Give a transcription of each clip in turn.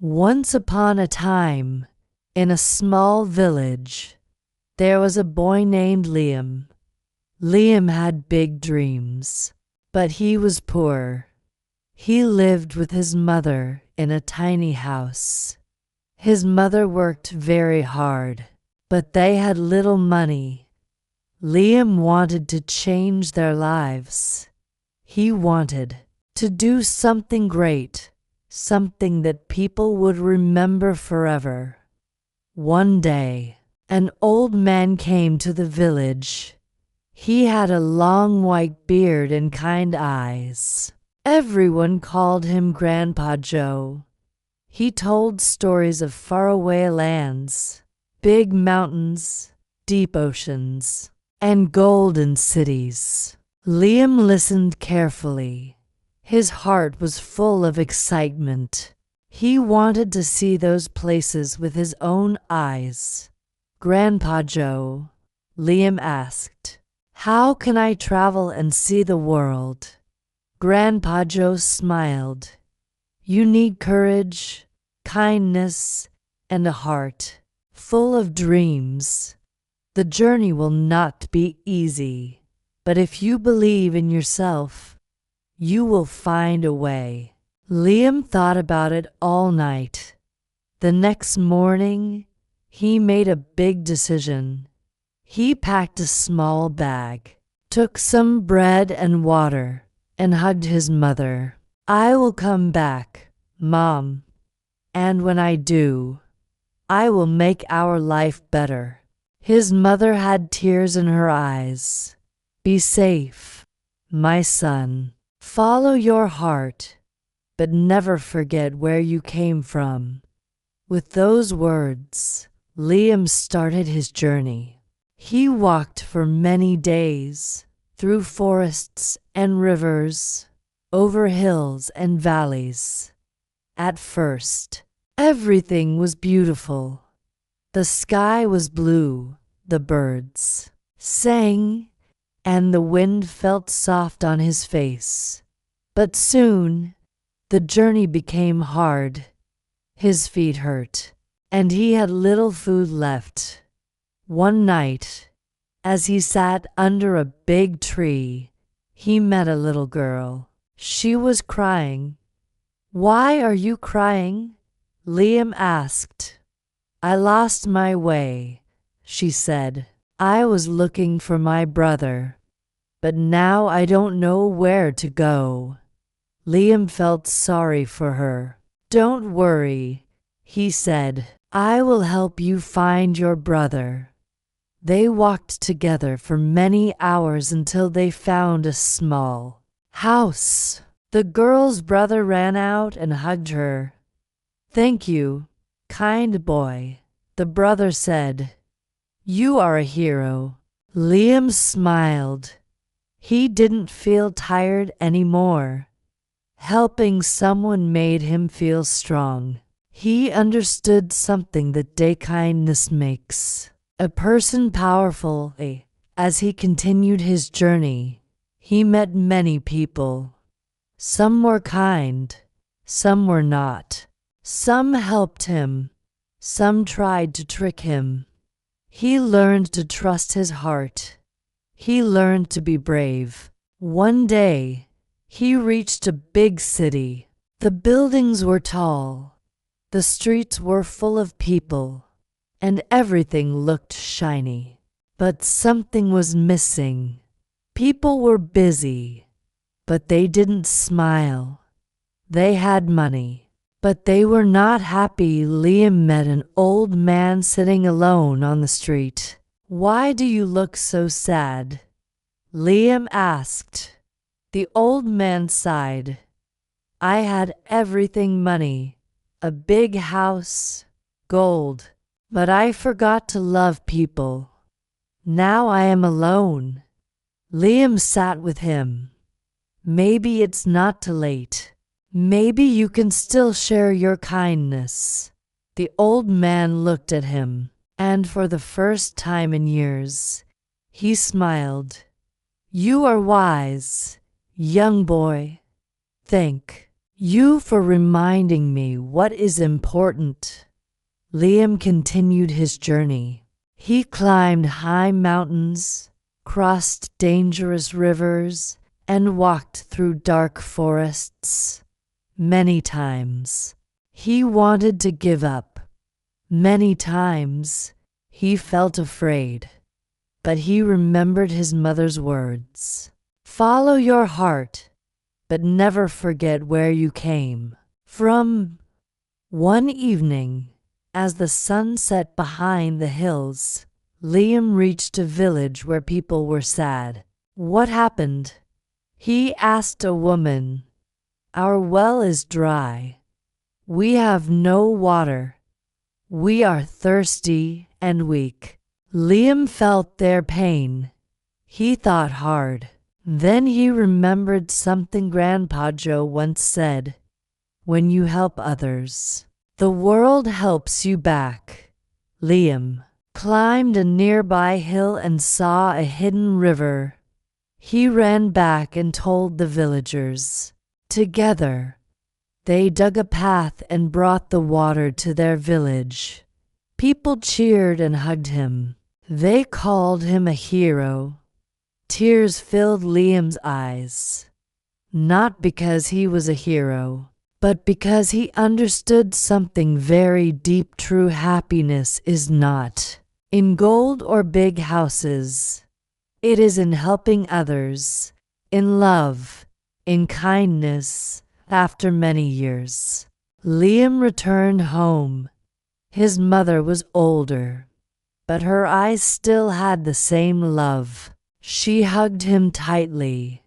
Once upon a time, in a small village, there was a boy named Liam. Liam had big dreams, but he was poor. He lived with his mother in a tiny house. His mother worked very hard, but they had little money. Liam wanted to change their lives. He wanted to do something great, something that people would remember forever. One day, an old man came to the village. He had a long white beard and kind eyes. Everyone called him Grandpa Joe. He told stories of faraway lands, big mountains, deep oceans, and golden cities. Liam listened carefully. His heart was full of excitement. He wanted to see those places with his own eyes. "Grandpa Joe," Liam asked, "how can I travel and see the world?" Grandpa Joe smiled. "You need courage, kindness, and a heart full of dreams. The journey will not be easy, but if you believe in yourself, you will find a way." Liam thought about it all night. The next morning, he made a big decision. He packed a small bag, took some bread and water, and hugged his mother. "I will come back, Mom, and when I do, I will make our life better." His mother had tears in her eyes. "Be safe, my son. Follow your heart, but never forget where you came from." With those words, Liam started his journey. He walked for many days, through forests and rivers, over hills and valleys. At first, everything was beautiful. The sky was blue, the birds sang, and the wind felt soft on his face. But soon, the journey became hard. His feet hurt, and he had little food left. One night, as he sat under a big tree, he met a little girl. She was crying. "Why are you crying?" Liam asked. "I lost my way," she said. "I was looking for my brother, but now I don't know where to go." Liam felt sorry for her. "Don't worry," he said. "I will help you find your brother." They walked together for many hours until they found a small house. The girl's brother ran out and hugged her. "Thank you, kind boy," the brother said. "You are a hero." Liam smiled. He didn't feel tired anymore. Helping someone made him feel strong. He understood something that day kindness makes a person powerful. As he continued his journey, he met many people. Some were kind, some were not. Some helped him, some tried to trick him. He learned to trust his heart. He learned to be brave. One day, he reached a big city. The buildings were tall. The streets were full of people, and everything looked shiny. But something was missing. People were busy, but they didn't smile. They had money, but they were not happy. Liam met an old man sitting alone on the street. "Why do you look so sad?" Liam asked. The old man sighed. "I had everything: money, a big house, gold, but I forgot to love people. Now I am alone." Liam sat with him. "Maybe it's not too late. Maybe you can still share your kindness." The old man looked at him, and for the first time in years, he smiled. "You are wise, young boy. Think. You for reminding me what is important." Liam continued his journey. He climbed high mountains, crossed dangerous rivers, and walked through dark forests. Many times he wanted to give up. Many times he felt afraid. But he remembered his mother's words. "Follow your heart, but never forget where you came from." One evening, as the sun set behind the hills, Liam reached a village where people were sad. "What happened?" he asked a woman. "Our well is dry. We have no water. We are thirsty and weak." Liam felt their pain. He thought hard. Then he remembered something Grandpa Joe once said: "When you help others, the world helps you back." Liam climbed a nearby hill and saw a hidden river. He ran back and told the villagers. Together, they dug a path and brought the water to their village. People cheered and hugged him. They called him a hero. Tears filled Liam's eyes, not because he was a hero, but because he understood something very deep. True happiness is not in gold or big houses. It is in helping others, in love, in kindness. After many years, Liam returned home. His mother was older, but her eyes still had the same love. She hugged him tightly.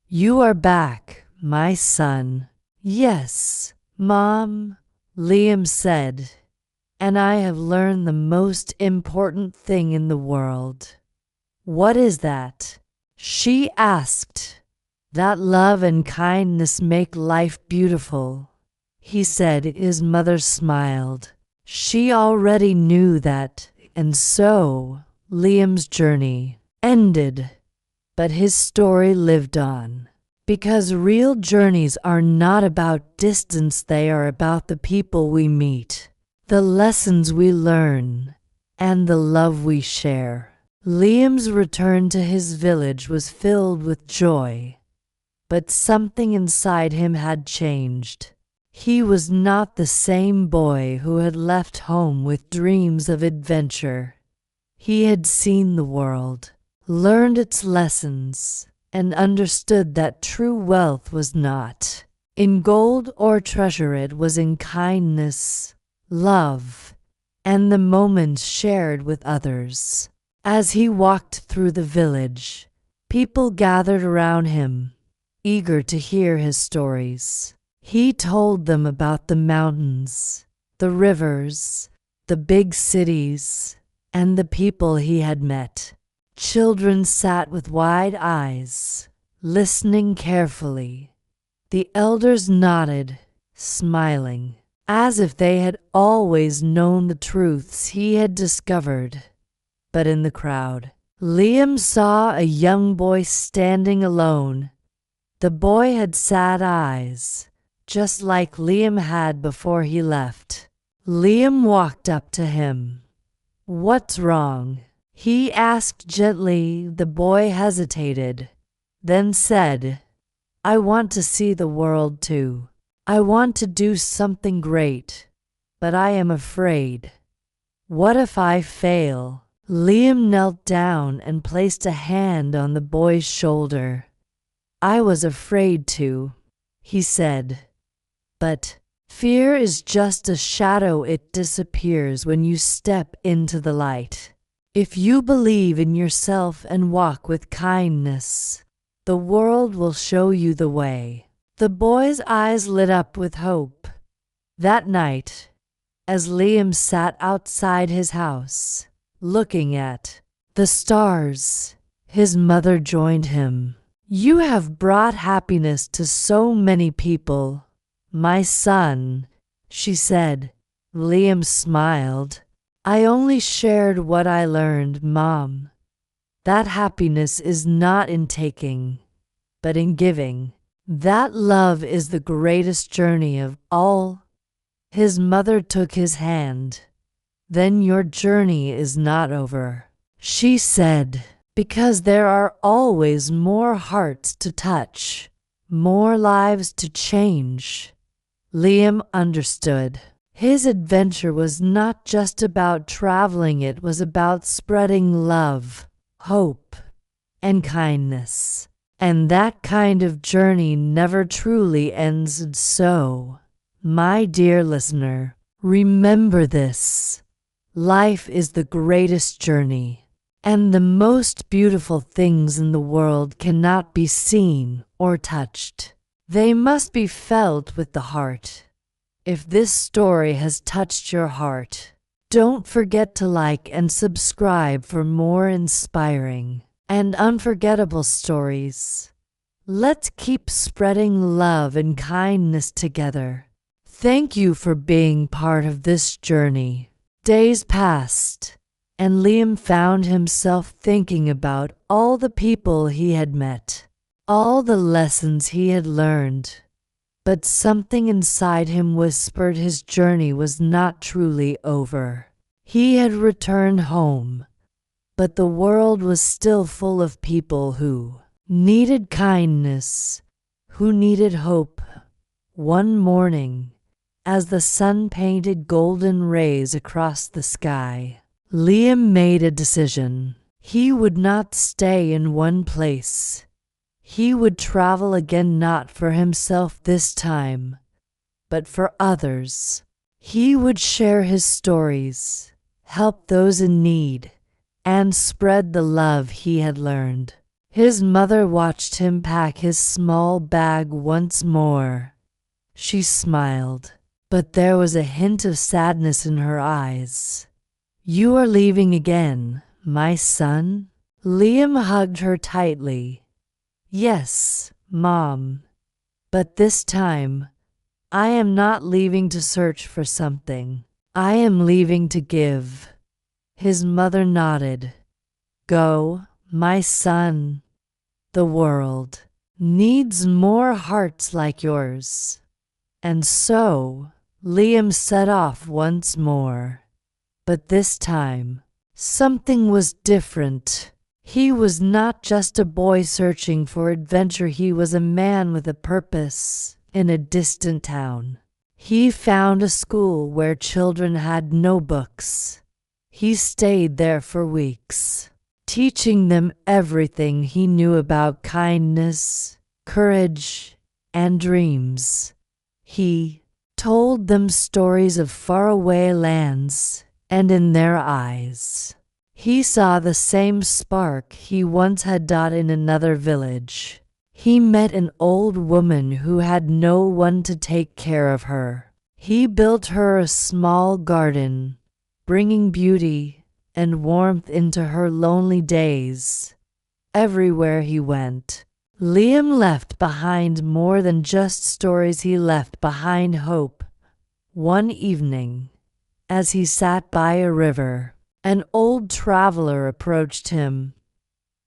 "You are back, my son." "Yes, Mom," Liam said, "and I have learned the most important thing in the world." "What is that?" she asked. "That love and kindness make life beautiful," he said. His mother smiled. She already knew that, and so Liam's journey ended. But his story lived on. Because real journeys are not about distance, they are about the people we meet, the lessons we learn, and the love we share. Liam's return to his village was filled with joy, but something inside him had changed. He was not the same boy who had left home with dreams of adventure. He had seen the world, learned its lessons, and understood that true wealth was not in gold or treasure. It was in kindness, love, and the moments shared with others. As he walked through the village, people gathered around him, eager to hear his stories. He told them about the mountains, the rivers, the big cities, and the people he had met. Children sat with wide eyes, listening carefully. The elders nodded, smiling, as if they had always known the truths he had discovered. But in the crowd, Liam saw a young boy standing alone. The boy had sad eyes, just like Liam had before he left. Liam walked up to him. "What's wrong?" he asked gently. The boy hesitated, then said, "I want to see the world too. I want to do something great, but I am afraid. What if I fail?" Liam knelt down and placed a hand on the boy's shoulder. "I was afraid too," he said, "but fear is just a shadow. It disappears when you step into the light. If you believe in yourself and walk with kindness, the world will show you the way." The boy's eyes lit up with hope. That night, as Liam sat outside his house, looking at the stars, his mother joined him. "You have brought happiness to so many people, my son," she said. Liam smiled. "I only shared what I learned, Mom. That happiness is not in taking, but in giving." That love is the greatest journey of all. His mother took his hand. Then your journey is not over, she said, because there are always more hearts to touch, more lives to change. Liam understood. His adventure was not just about traveling, it was about spreading love, hope, and kindness. And that kind of journey never truly ends. And so, my dear listener, remember this. Life is the greatest journey, and the most beautiful things in the world cannot be seen or touched. They must be felt with the heart. If this story has touched your heart, don't forget to like and subscribe for more inspiring and unforgettable stories. Let's keep spreading love and kindness together. Thank you for being part of this journey. Days passed, and Liam found himself thinking about all the people he had met, all the lessons he had learned. But something inside him whispered his journey was not truly over. He had returned home, but the world was still full of people who needed kindness, who needed hope. One morning, as the sun painted golden rays across the sky, Liam made a decision. He would not stay in one place. He would travel again, not for himself this time, but for others. He would share his stories, help those in need, and spread the love he had learned. His mother watched him pack his small bag once more. She smiled, but there was a hint of sadness in her eyes. "You are leaving again, my son?" Liam hugged her tightly. "Yes, Mom, but this time, I am not leaving to search for something. I am leaving to give." His mother nodded. "Go, my son. The world needs more hearts like yours." And so, Liam set off once more. But this time, something was different. He was not just a boy searching for adventure, he was a man with a purpose. In a distant town, he found a school where children had no books. He stayed there for weeks, teaching them everything he knew about kindness, courage, and dreams. He told them stories of faraway lands, and in their eyes, he saw the same spark he once had in another village. He met an old woman who had no one to take care of her. He built her a small garden, bringing beauty and warmth into her lonely days. Everywhere he went, Liam left behind more than just stories, he left behind hope. One evening, as he sat by a river, an old traveler approached him.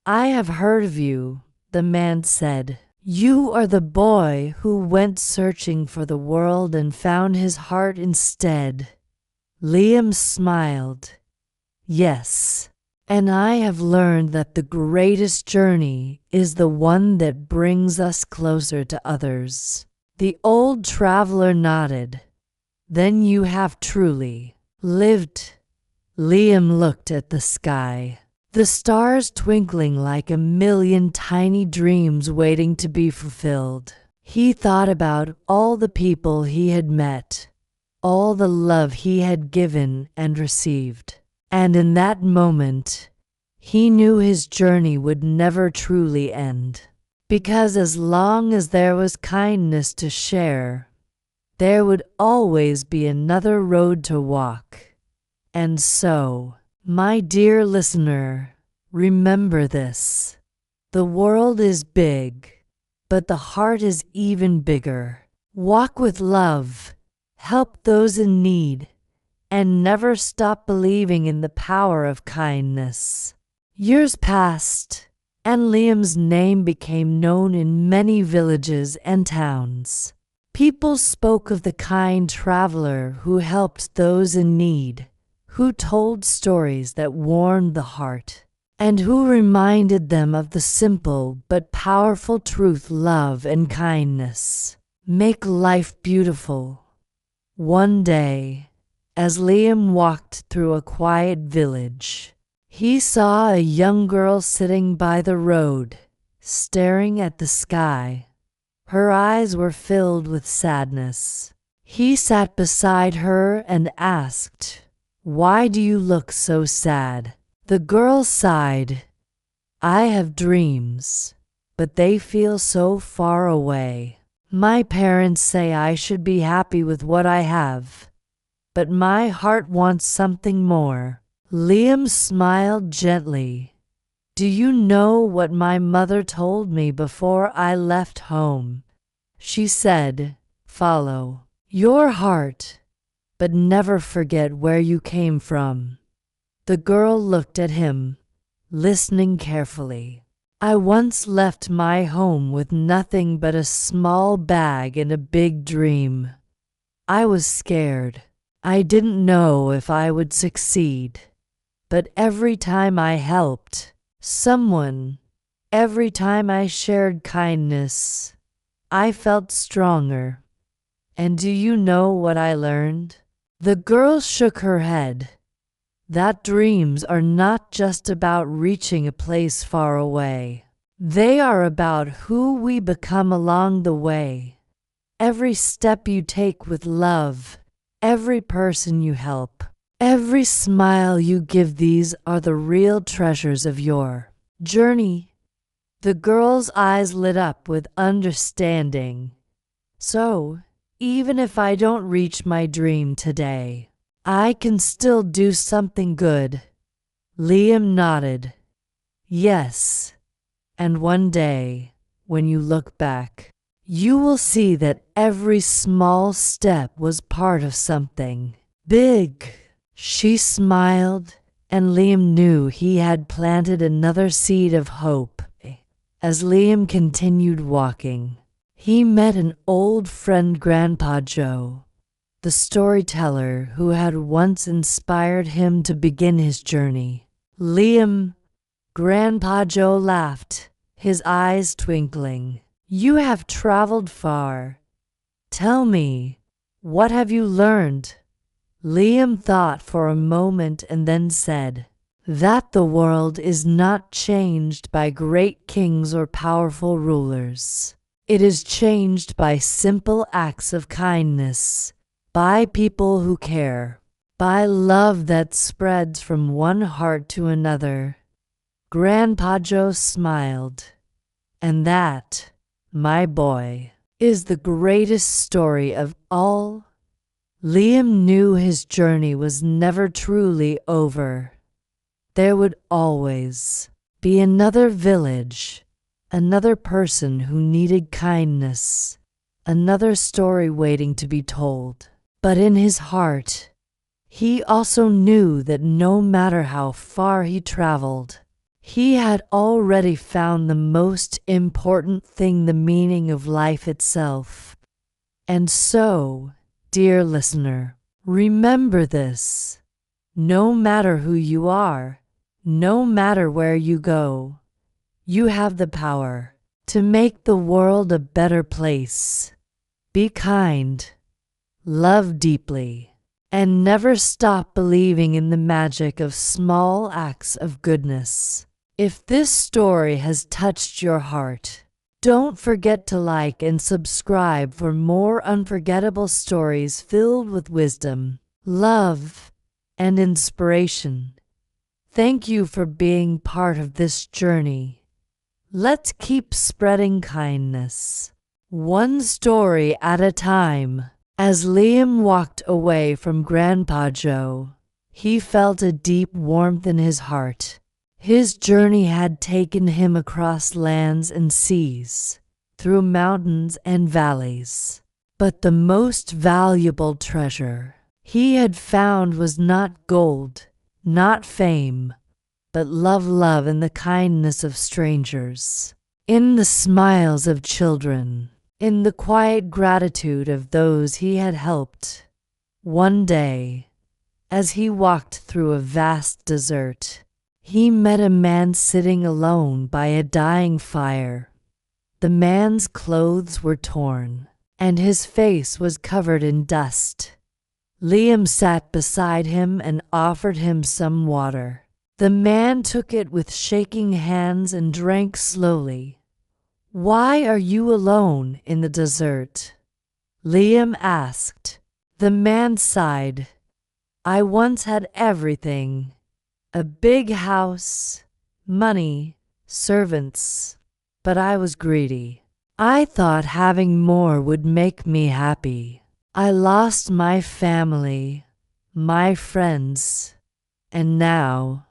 "I have heard of you," the man said. "You are the boy who went searching for the world and found his heart instead." Liam smiled. "Yes, and I have learned that the greatest journey is the one that brings us closer to others." The old traveler nodded. "Then you have truly lived." Liam looked at the sky, the stars twinkling like a million tiny dreams waiting to be fulfilled. He thought about all the people he had met, all the love he had given and received. And in that moment, he knew his journey would never truly end. Because as long as there was kindness to share, there would always be another road to walk. And so, my dear listener, remember this. The world is big, but the heart is even bigger. Walk with love, help those in need, and never stop believing in the power of kindness. Years passed, and Liam's name became known in many villages and towns. People spoke of the kind traveler who helped those in need, who told stories that warmed the heart, and who reminded them of the simple but powerful truth: love and kindness make life beautiful. One day, as Liam walked through a quiet village, he saw a young girl sitting by the road, staring at the sky. Her eyes were filled with sadness. He sat beside her and asked, "Why do you look so sad?" The girl sighed, "I have dreams, but they feel so far away. My parents say I should be happy with what I have, but my heart wants something more." Liam smiled gently. "Do you know what my mother told me before I left home?" She said, "Follow your heart, but never forget where you came from." The girl looked at him, listening carefully. "I once left my home with nothing but a small bag and a big dream. I was scared. I didn't know if I would succeed. But every time I helped someone, every time I shared kindness, I felt stronger. And do you know what I learned?" The girl shook her head. "That dreams are not just about reaching a place far away. They are about who we become along the way. Every step you take with love, every person you help, every smile you give, these are the real treasures of your journey." The girl's eyes lit up with understanding. "So, even if I don't reach my dream today, I can still do something good." Liam nodded. "Yes, and one day, when you look back, you will see that every small step was part of something big." She smiled, and Liam knew he had planted another seed of hope. As Liam continued walking, he met an old friend, Grandpa Joe, the storyteller who had once inspired him to begin his journey. "Liam," Grandpa Joe laughed, his eyes twinkling, "you have traveled far. Tell me, what have you learned?" Liam thought for a moment and then said, "That the world is not changed by great kings or powerful rulers. It is changed by simple acts of kindness, by people who care, by love that spreads from one heart to another." Grandpa Joe smiled. "And that, my boy, is the greatest story of all." Liam knew his journey was never truly over. There would always be another village, another person who needed kindness, another story waiting to be told. But in his heart, he also knew that no matter how far he traveled, he had already found the most important thing: the meaning of life itself. And so, dear listener, remember this: no matter who you are, no matter where you go, you have the power to make the world a better place. Be kind, love deeply, and never stop believing in the magic of small acts of goodness. If this story has touched your heart, don't forget to like and subscribe for more unforgettable stories filled with wisdom, love, and inspiration. Thank you for being part of this journey. Let's keep spreading kindness, one story at a time. As Liam walked away from Grandpa Joe, he felt a deep warmth in his heart. His journey had taken him across lands and seas, through mountains and valleys. But the most valuable treasure he had found was not gold, not fame, but love in the kindness of strangers, in the smiles of children, in the quiet gratitude of those he had helped. One day, as he walked through a vast desert, he met a man sitting alone by a dying fire. The man's clothes were torn, and his face was covered in dust. Liam sat beside him and offered him some water. The man took it with shaking hands and drank slowly. "Why are you alone in the desert?" Liam asked. The man sighed. "I once had everything. A big house, money, servants, but I was greedy. I thought having more would make me happy. I lost my family, my friends, and now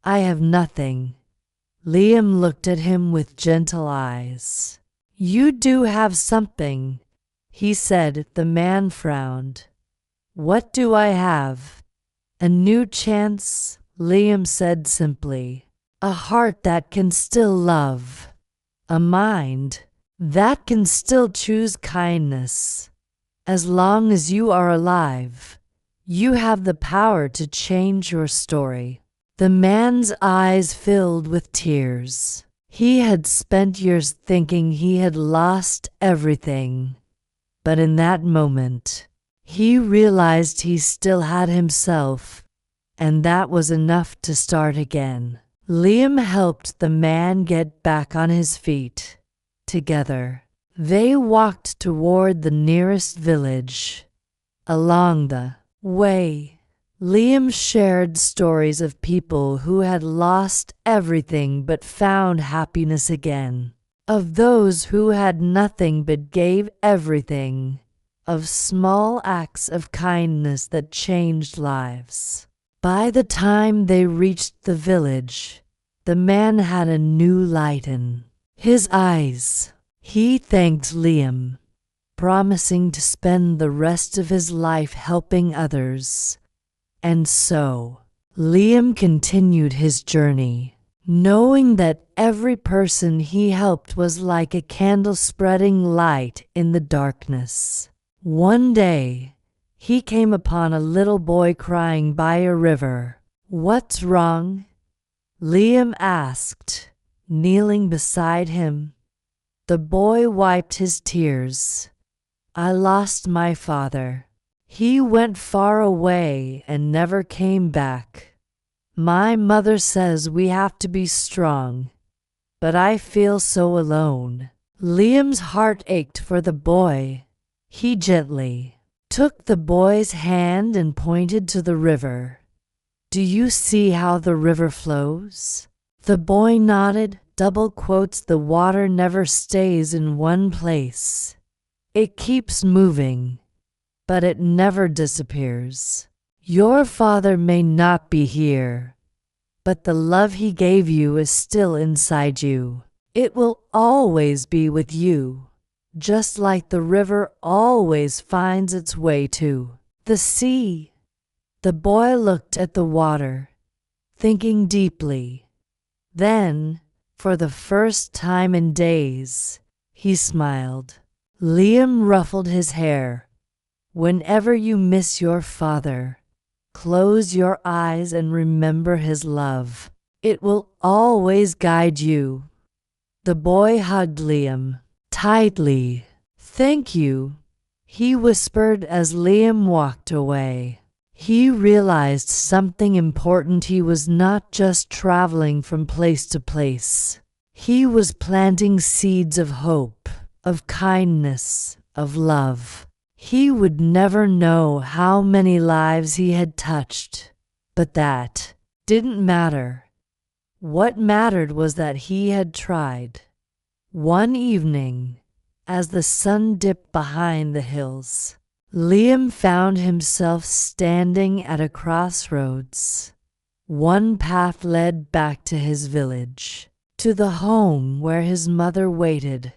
I have nothing." Liam looked at him with gentle eyes. "You do have something," he said. The man frowned. "What do I have?" "A new chance," Liam said simply. "A heart that can still love. A mind that can still choose kindness. As long as you are alive, you have the power to change your story." The man's eyes filled with tears. He had spent years thinking he had lost everything, but in that moment, he realized he still had himself, and that was enough to start again. Liam helped the man get back on his feet. Together, they walked toward the nearest village. Along the way, Liam shared stories of people who had lost everything but found happiness again, of those who had nothing but gave everything, of small acts of kindness that changed lives. By the time they reached the village, the man had a new light in his eyes. He thanked Liam, promising to spend the rest of his life helping others. And so, Liam continued his journey, knowing that every person he helped was like a candle spreading light in the darkness. One day, he came upon a little boy crying by a river. "What's wrong?" Liam asked, kneeling beside him. The boy wiped his tears. "I lost my father. He went far away and never came back. My mother says we have to be strong, but I feel so alone." Liam's heart ached for the boy. He gently took the boy's hand and pointed to the river. "Do you see how the river flows?" The boy nodded. Double quotes, "The water never stays in one place. It keeps moving, but it never disappears. Your father may not be here, but the love he gave you is still inside you. It will always be with you, just like the river always finds its way to the sea." The boy looked at the water, thinking deeply. Then, for the first time in days, he smiled. Liam ruffled his hair. "Whenever you miss your father, close your eyes and remember his love. It will always guide you." The boy hugged Liam tightly. "Thank you," he whispered as Liam walked away. He realized something important. He was not just traveling from place to place. He was planting seeds of hope, of kindness, of love. He would never know how many lives he had touched, but that didn't matter. What mattered was that he had tried. One evening, as the sun dipped behind the hills, Liam found himself standing at a crossroads. One path led back to his village, to the home where his mother waited.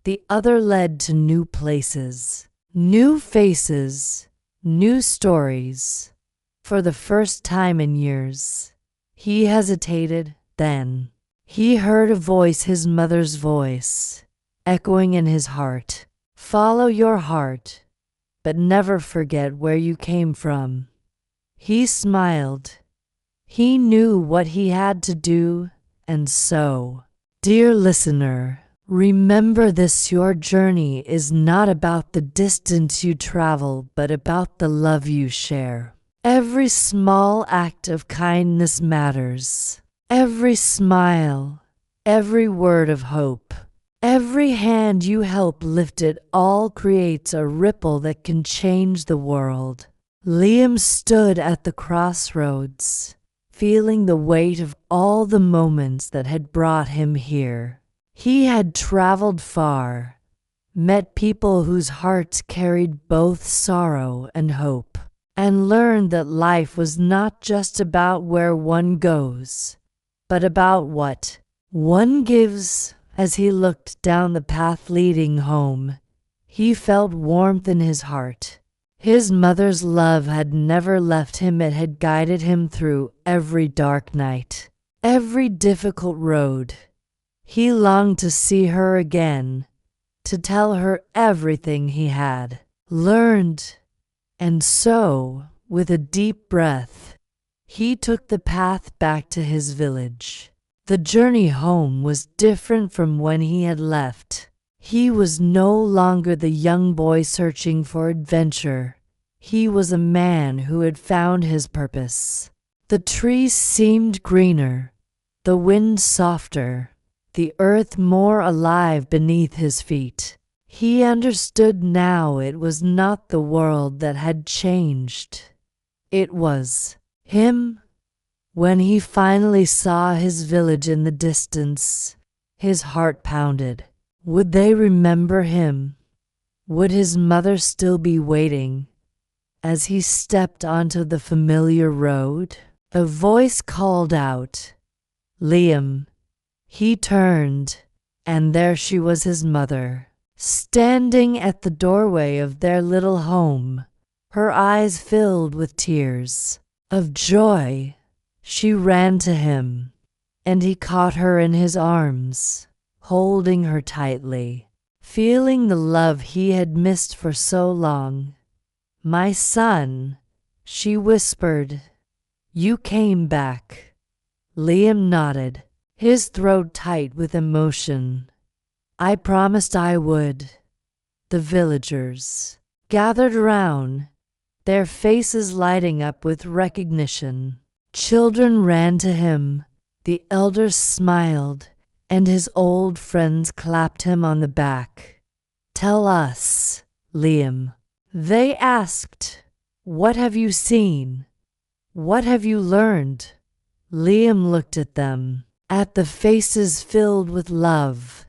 The other led to new places, new faces, new stories. For the first time in years, He hesitated, then he heard a voice, his mother's voice, echoing in his heart. Follow your heart, but never forget where you came from. He smiled. He knew what he had to do, and so, dear listener, remember this: your journey is not about the distance you travel, but about the love you share. Every small act of kindness matters. Every smile, every word of hope, every hand you help lift, it all creates a ripple that can change the world. Liam stood at the crossroads, feeling the weight of all the moments that had brought him here. He had traveled far, met people whose hearts carried both sorrow and hope, and learned that life was not just about where one goes, but about what one gives. As he looked down the path leading home, he felt warmth in his heart. His mother's love had never left him. It had guided him through every dark night, every difficult road. He longed to see her again, to tell her everything he had learned. And so, with a deep breath, he took the path back to his village. The journey home was different from when he had left. He was no longer the young boy searching for adventure. He was a man who had found his purpose. The trees seemed greener, the wind softer, the earth more alive beneath his feet. He understood now it was not the world that had changed. It was him. When he finally saw his village in the distance, his heart pounded. Would they remember him? Would his mother still be waiting? As he stepped onto the familiar road, a voice called out, "Liam." He turned, and there she was, his mother, standing at the doorway of their little home, her eyes filled with tears of joy. She ran to him, and he caught her in his arms, holding her tightly, feeling the love he had missed for so long. "My son," she whispered, "you came back." Liam nodded, his throat tight with emotion. "I promised I would." The villagers gathered around, their faces lighting up with recognition. Children ran to him, the elders smiled, and his old friends clapped him on the back. "Tell us, Liam," they asked. "What have you seen? What have you learned?" Liam looked at them, at the faces filled with love,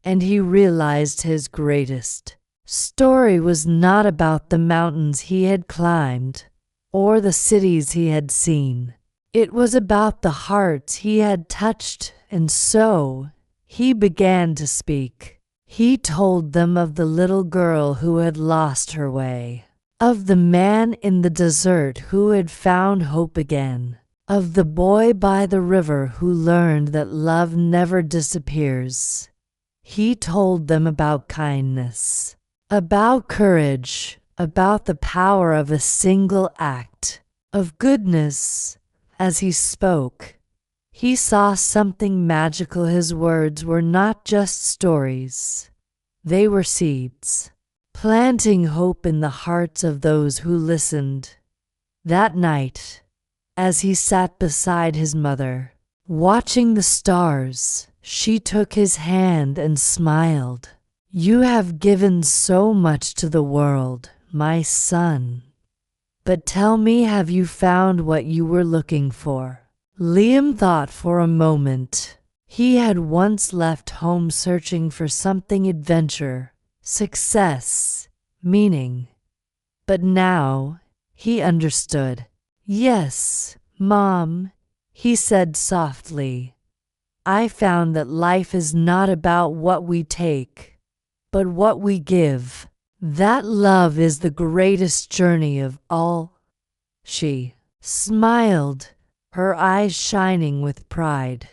and he realized his greatest story was not about the mountains he had climbed or the cities he had seen. It was about the hearts he had touched, and so he began to speak. He told them of the little girl who had lost her way, of the man in the desert who had found hope again, of the boy by the river who learned that love never disappears. He told them about kindness, about courage, about the power of a single act of goodness. As he spoke, he saw something magical. His words were not just stories. They were seeds, planting hope in the hearts of those who listened. That night, as he sat beside his mother, watching the stars, she took his hand and smiled. "You have given so much to the world, my son. But tell me, have you found what you were looking for?" Liam thought for a moment. He had once left home searching for something: adventure, success, meaning. But now he understood. "Yes, Mom," he said softly. "I found that life is not about what we take, but what we give. That love is the greatest journey of all." She smiled, her eyes shining with pride.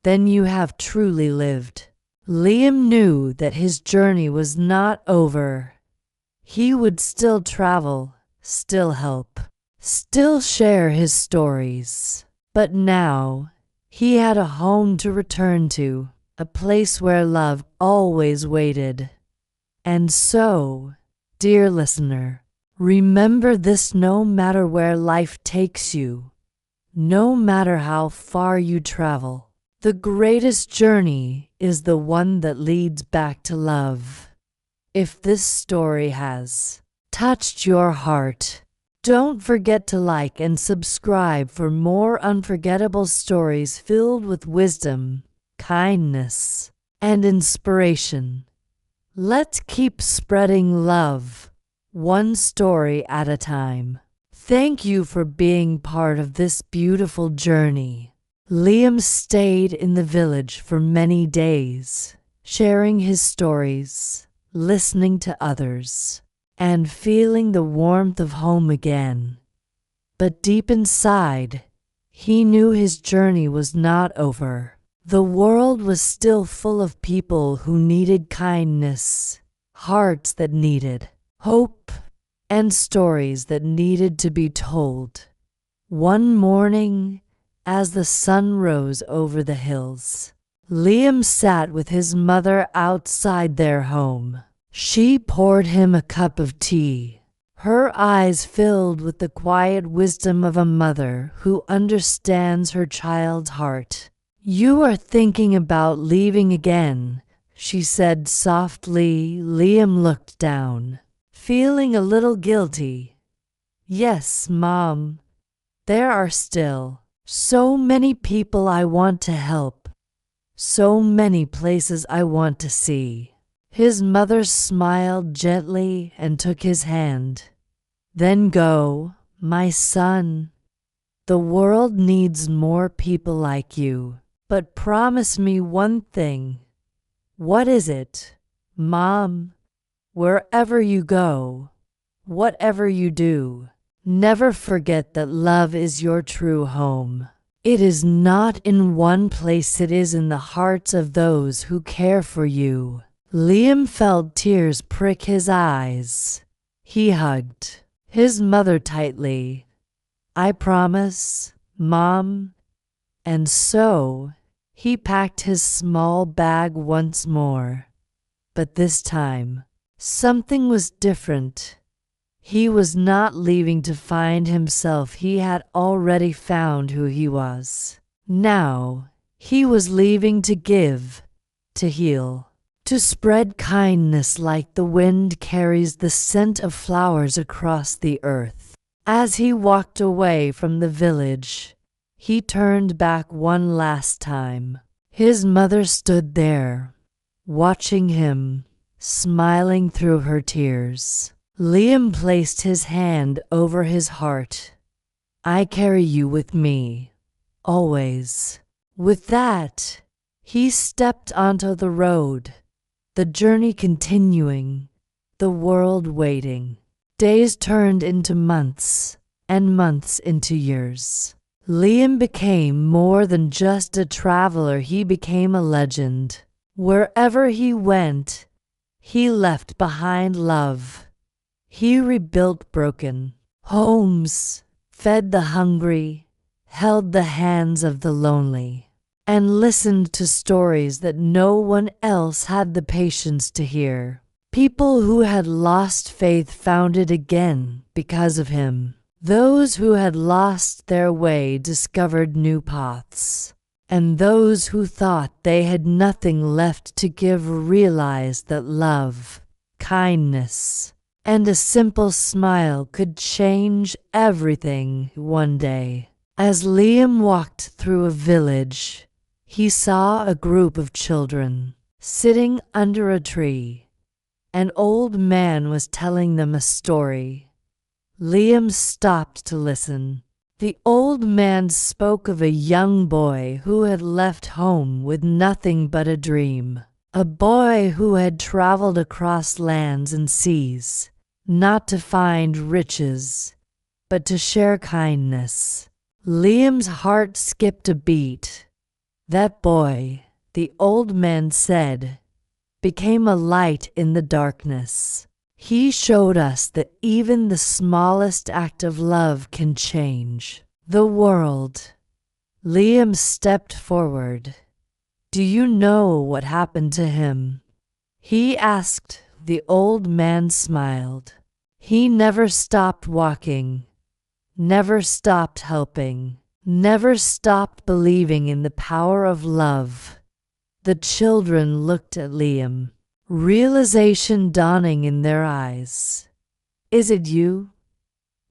Then you have truly lived. Liam knew that his journey was not over. He would still travel, still help, still share his stories. But now, he had a home to return to, a place where love always waited. And so, dear listener, remember this: no matter where life takes you, no matter how far you travel, the greatest journey is the one that leads back to love. If this story has touched your heart, don't forget to like and subscribe for more unforgettable stories filled with wisdom, kindness, and inspiration. Let's keep spreading love, one story at a time. Thank you for being part of this beautiful journey. Liam stayed in the village for many days, sharing his stories, listening to others, and feeling the warmth of home again. But deep inside, he knew his journey was not over. The world was still full of people who needed kindness, hearts that needed hope, and stories that needed to be told. One morning, as the sun rose over the hills, Liam sat with his mother outside their home. She poured him a cup of tea, her eyes filled with the quiet wisdom of a mother who understands her child's heart. "You are thinking about leaving again," she said softly. Liam looked down, feeling a little guilty. "Yes, Mom. There are still so many people I want to help, so many places I want to see." His mother smiled gently and took his hand. "Then go, my son. The world needs more people like you. But promise me one thing." "What is it, Mom?" "Wherever you go, whatever you do, never forget that love is your true home. It is not in one place, it is in the hearts of those who care for you." Liam felt tears prick his eyes. He hugged his mother tightly. "I promise, Mom." And so, he packed his small bag once more. But this time, something was different. He was not leaving to find himself. He had already found who he was. Now, he was leaving to give, to heal, to spread kindness like the wind carries the scent of flowers across the earth. As he walked away from the village, he turned back one last time. His mother stood there, watching him, smiling through her tears. Liam placed his hand over his heart. "I carry you with me, always." With that, he stepped onto the road, the journey continuing, the world waiting. Days turned into months, and months into years. Liam became more than just a traveler, he became a legend. Wherever he went, he left behind love. He rebuilt broken homes, fed the hungry, held the hands of the lonely, and listened to stories that no one else had the patience to hear. People who had lost faith found it again because of him. Those who had lost their way discovered new paths. And those who thought they had nothing left to give realized that love, kindness, and a simple smile could change everything. One day, as Liam walked through a village, he saw a group of children sitting under a tree. An old man was telling them a story. Liam stopped to listen. The old man spoke of a young boy who had left home with nothing but a dream. A boy who had traveled across lands and seas, not to find riches, but to share kindness. Liam's heart skipped a beat. That boy, the old man said, became a light in the darkness. He showed us that even the smallest act of love can change the world. Liam stepped forward. Do you know what happened to him? He asked. The old man smiled. He never stopped walking, never stopped helping, never stopped believing in the power of love. The children looked at Liam, realization dawning in their eyes. Is it you?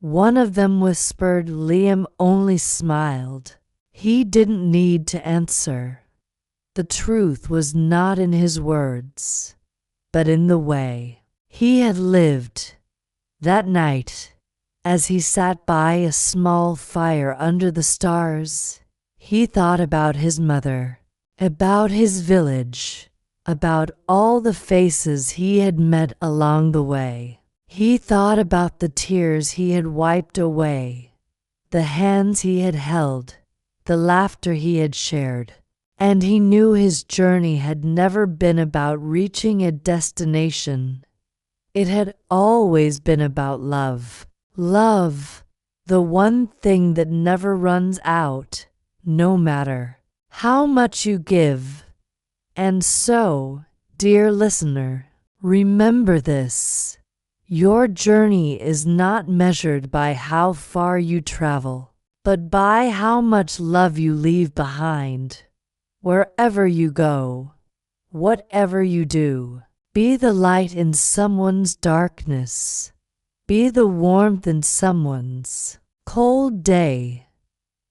One of them whispered. Liam only smiled. He didn't need to answer. The truth was not in his words, but in the way he had lived. That night, as he sat by a small fire under the stars, he thought about his mother, about his village, about all the faces he had met along the way. He thought about the tears he had wiped away, the hands he had held, the laughter he had shared. And he knew his journey had never been about reaching a destination. It had always been about love. Love, the one thing that never runs out, no matter how much you give. And so, dear listener, remember this. Your journey is not measured by how far you travel, but by how much love you leave behind. Wherever you go, whatever you do, be the light in someone's darkness. Be the warmth in someone's cold day.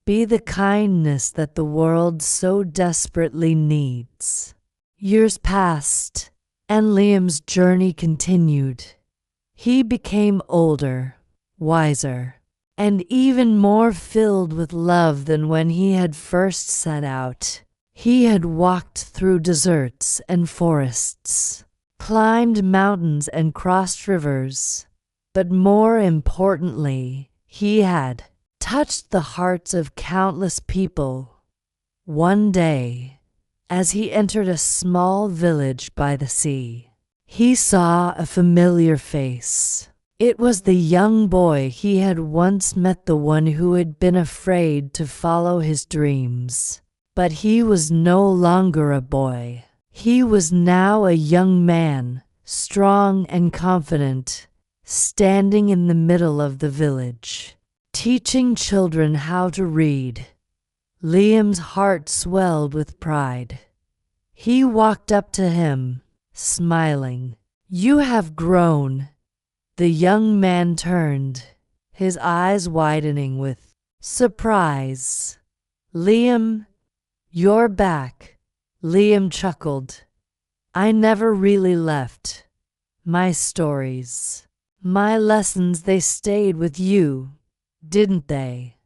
Be the kindness that the world so desperately needs. Years passed, and Liam's journey continued. He became older, wiser, and even more filled with love than when he had first set out. He had walked through deserts and forests, climbed mountains and crossed rivers, but more importantly, he had touched the hearts of countless people. One day, as he entered a small village by the sea, he saw a familiar face. It was the young boy he had once met, the one who had been afraid to follow his dreams. But he was no longer a boy. He was now a young man, strong and confident, standing in the middle of the village, teaching children how to read. Liam's heart swelled with pride. He walked up to him, smiling. You have grown. The young man turned, his eyes widening with surprise. Liam, you're back. Liam chuckled. I never really left. My stories, my lessons, they stayed with you, didn't they?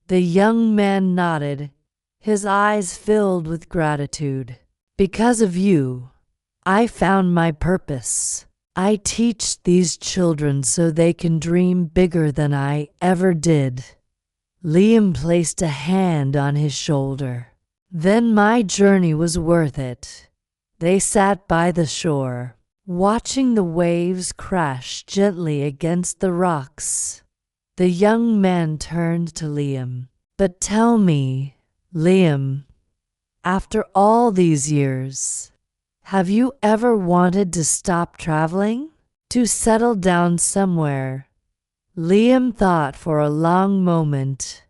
The young man nodded, his eyes filled with gratitude. Because of you, I found my purpose. I teach these children so they can dream bigger than I ever did. Liam placed a hand on his shoulder. Then my journey was worth it. They sat by the shore, watching the waves crash gently against the rocks. The young man turned to Liam. But tell me, Liam, after all these years, have you ever wanted to stop traveling? To settle down somewhere? Liam thought for a long moment.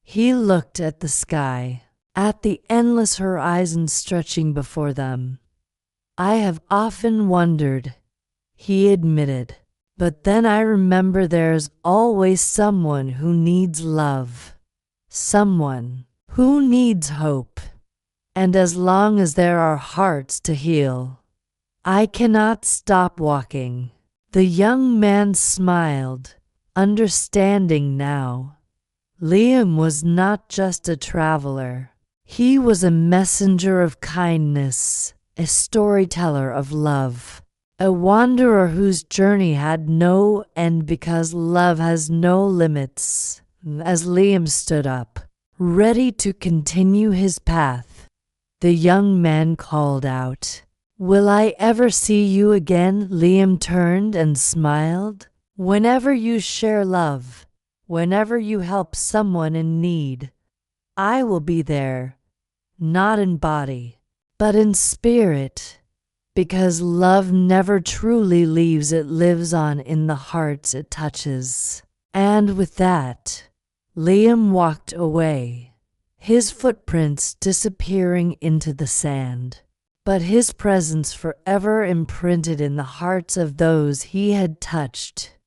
He looked at the sky, at the endless horizon stretching before them. I have often wondered, he admitted, but then I remember there's always someone who needs love, someone who needs hope, and as long as there are hearts to heal, I cannot stop walking. The young man smiled, understanding now. Liam was not just a traveler. He was a messenger of kindness, a storyteller of love, a wanderer whose journey had no end because love has no limits. As Liam stood up, ready to continue his path, the young man called out, "Will I ever see you again?" Liam turned and smiled. "Whenever you share love, whenever you help someone in need, I will be there, not in body, but in spirit, because love never truly leaves, it lives on in the hearts it touches." And with that, Liam walked away, his footprints disappearing into the sand, but his presence forever imprinted in the hearts of those he had touched.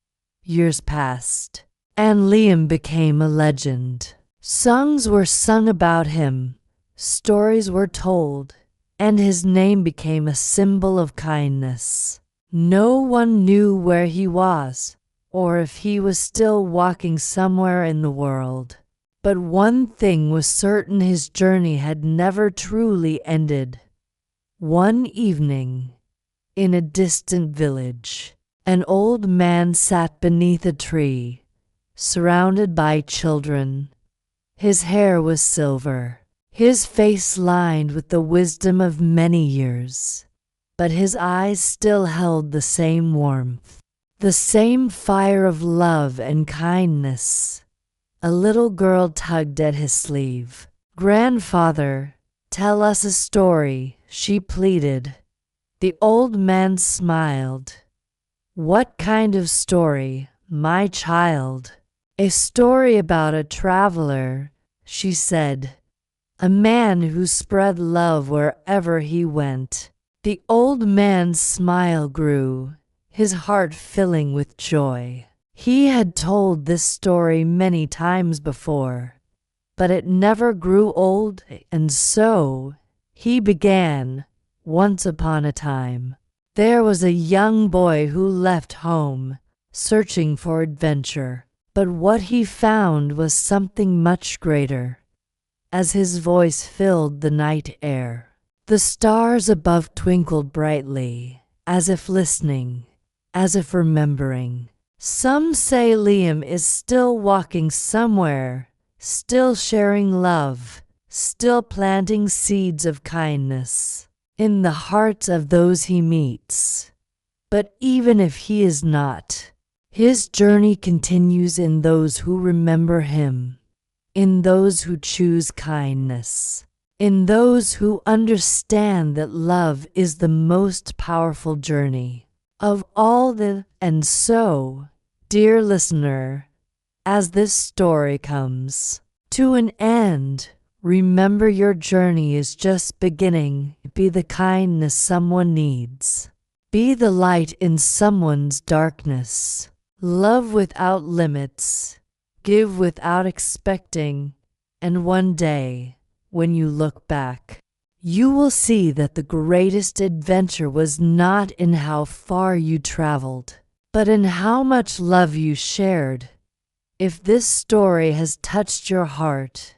Years passed, and Liam became a legend. Songs were sung about him, stories were told, and his name became a symbol of kindness. No one knew where he was, or if he was still walking somewhere in the world. But one thing was certain: his journey had never truly ended. One evening, in a distant village, an old man sat beneath a tree, surrounded by children. His hair was silver, his face lined with the wisdom of many years, but his eyes still held the same warmth, the same fire of love and kindness. A little girl tugged at his sleeve. "Grandfather, tell us a story," she pleaded. The old man smiled. "What kind of story, my child?" "A story about a traveler," she said. "A man who spread love wherever he went." The old man's smile grew, his heart filling with joy. He had told this story many times before, but it never grew old, and so he began. Once upon a time, there was a young boy who left home, searching for adventure. But what he found was something much greater. As his voice filled the night air, the stars above twinkled brightly, as if listening, as if remembering. Some say Liam is still walking somewhere, still sharing love, still planting seeds of kindness in the hearts of those he meets. But even if he is not, his journey continues in those who remember him, in those who choose kindness, in those who understand that love is the most powerful journey of all. And so, dear listener, as this story comes to an end, remember your journey is just beginning. Be the kindness someone needs. Be the light in someone's darkness. Love without limits. Give without expecting. And one day, when you look back, you will see that the greatest adventure was not in how far you traveled, but in how much love you shared. If this story has touched your heart,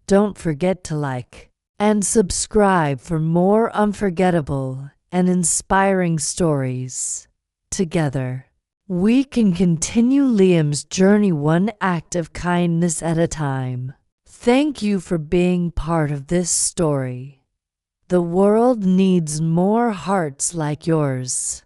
don't forget to like and subscribe for more unforgettable and inspiring stories. Together, we can continue Liam's journey one act of kindness at a time. Thank you for being part of this story. The world needs more hearts like yours.